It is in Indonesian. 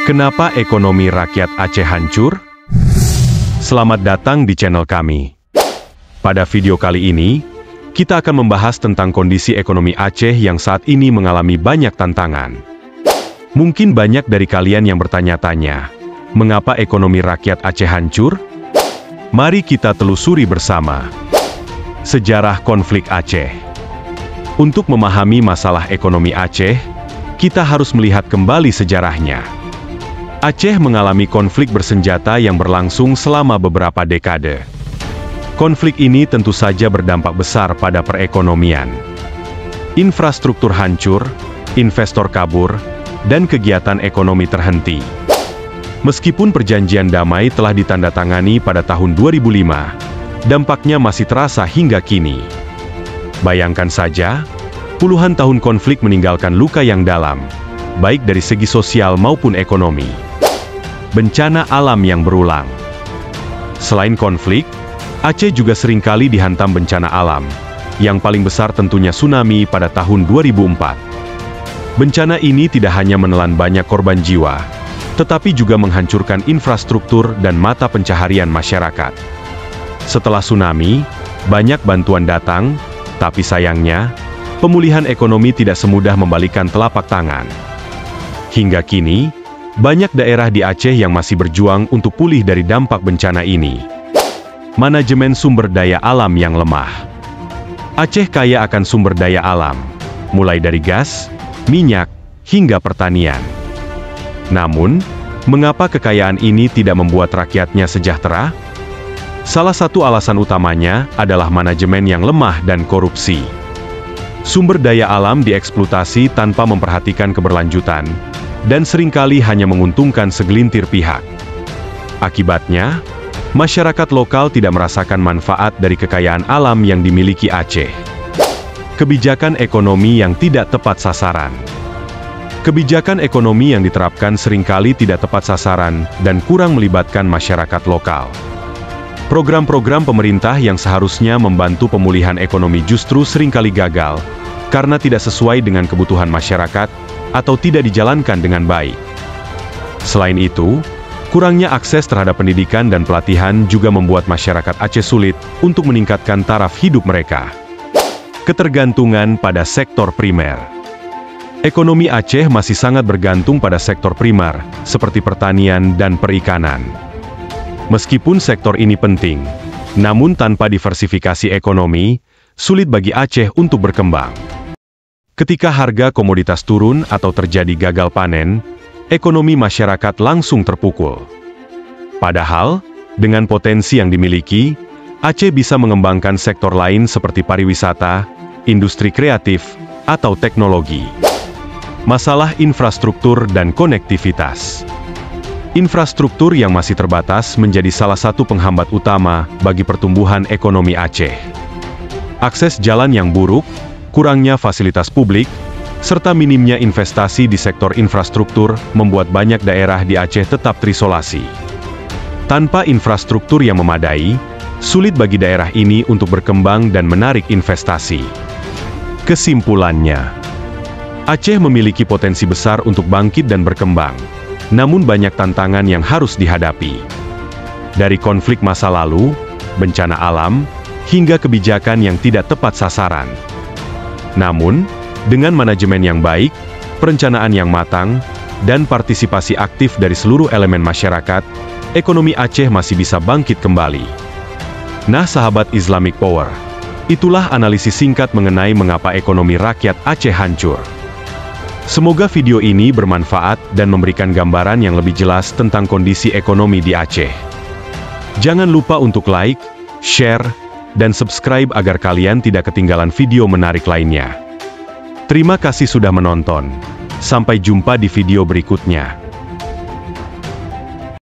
Kenapa ekonomi rakyat Aceh hancur? Selamat datang di channel kami. Pada video kali ini, kita akan membahas tentang kondisi ekonomi Aceh yang saat ini mengalami banyak tantangan. Mungkin banyak dari kalian yang bertanya-tanya, mengapa ekonomi rakyat Aceh hancur? Mari kita telusuri bersama. Sejarah konflik Aceh. Untuk memahami masalah ekonomi Aceh, kita harus melihat kembali sejarahnya. Aceh mengalami konflik bersenjata yang berlangsung selama beberapa dekade. Konflik ini tentu saja berdampak besar pada perekonomian. Infrastruktur hancur, investor kabur, dan kegiatan ekonomi terhenti. Meskipun perjanjian damai telah ditandatangani pada tahun 2005, dampaknya masih terasa hingga kini. Bayangkan saja, puluhan tahun konflik meninggalkan luka yang dalam, baik dari segi sosial maupun ekonomi. Bencana alam yang berulang. Selain konflik, Aceh juga seringkali dihantam bencana alam, yang paling besar tentunya tsunami pada tahun 2004. Bencana ini tidak hanya menelan banyak korban jiwa, tetapi juga menghancurkan infrastruktur dan mata pencaharian masyarakat. Setelah tsunami, banyak bantuan datang, tapi sayangnya, pemulihan ekonomi tidak semudah membalikan telapak tangan. Hingga kini, banyak daerah di Aceh yang masih berjuang untuk pulih dari dampak bencana ini. Manajemen sumber daya alam yang lemah. Aceh kaya akan sumber daya alam, mulai dari gas, minyak, hingga pertanian. Namun, mengapa kekayaan ini tidak membuat rakyatnya sejahtera? Salah satu alasan utamanya adalah manajemen yang lemah dan korupsi. Sumber daya alam dieksploitasi tanpa memperhatikan keberlanjutan, dan seringkali hanya menguntungkan segelintir pihak. Akibatnya, masyarakat lokal tidak merasakan manfaat dari kekayaan alam yang dimiliki Aceh. Kebijakan ekonomi yang tidak tepat sasaran. Kebijakan ekonomi yang diterapkan seringkali tidak tepat sasaran dan kurang melibatkan masyarakat lokal. Program-program pemerintah yang seharusnya membantu pemulihan ekonomi justru seringkali gagal, karena tidak sesuai dengan kebutuhan masyarakat, atau tidak dijalankan dengan baik. Selain itu, kurangnya akses terhadap pendidikan dan pelatihan juga membuat masyarakat Aceh sulit untuk meningkatkan taraf hidup mereka. Ketergantungan pada sektor primer. Ekonomi Aceh masih sangat bergantung pada sektor primer, seperti pertanian dan perikanan. Meskipun sektor ini penting, namun tanpa diversifikasi ekonomi, sulit bagi Aceh untuk berkembang. Ketika harga komoditas turun atau terjadi gagal panen, ekonomi masyarakat langsung terpukul. Padahal, dengan potensi yang dimiliki, Aceh bisa mengembangkan sektor lain seperti pariwisata, industri kreatif, atau teknologi. Masalah infrastruktur dan konektivitas. Infrastruktur yang masih terbatas menjadi salah satu penghambat utama bagi pertumbuhan ekonomi Aceh. Akses jalan yang buruk, kurangnya fasilitas publik, serta minimnya investasi di sektor infrastruktur membuat banyak daerah di Aceh tetap terisolasi. Tanpa infrastruktur yang memadai, sulit bagi daerah ini untuk berkembang dan menarik investasi. Kesimpulannya, Aceh memiliki potensi besar untuk bangkit dan berkembang, namun banyak tantangan yang harus dihadapi. Dari konflik masa lalu, bencana alam, hingga kebijakan yang tidak tepat sasaran. Namun, dengan manajemen yang baik, perencanaan yang matang, dan partisipasi aktif dari seluruh elemen masyarakat, ekonomi Aceh masih bisa bangkit kembali. Nah sahabat Islamic Power, itulah analisis singkat mengenai mengapa ekonomi rakyat Aceh hancur. Semoga video ini bermanfaat dan memberikan gambaran yang lebih jelas tentang kondisi ekonomi di Aceh. Jangan lupa untuk like, share, dan subscribe agar kalian tidak ketinggalan video menarik lainnya. Terima kasih sudah menonton. Sampai jumpa di video berikutnya.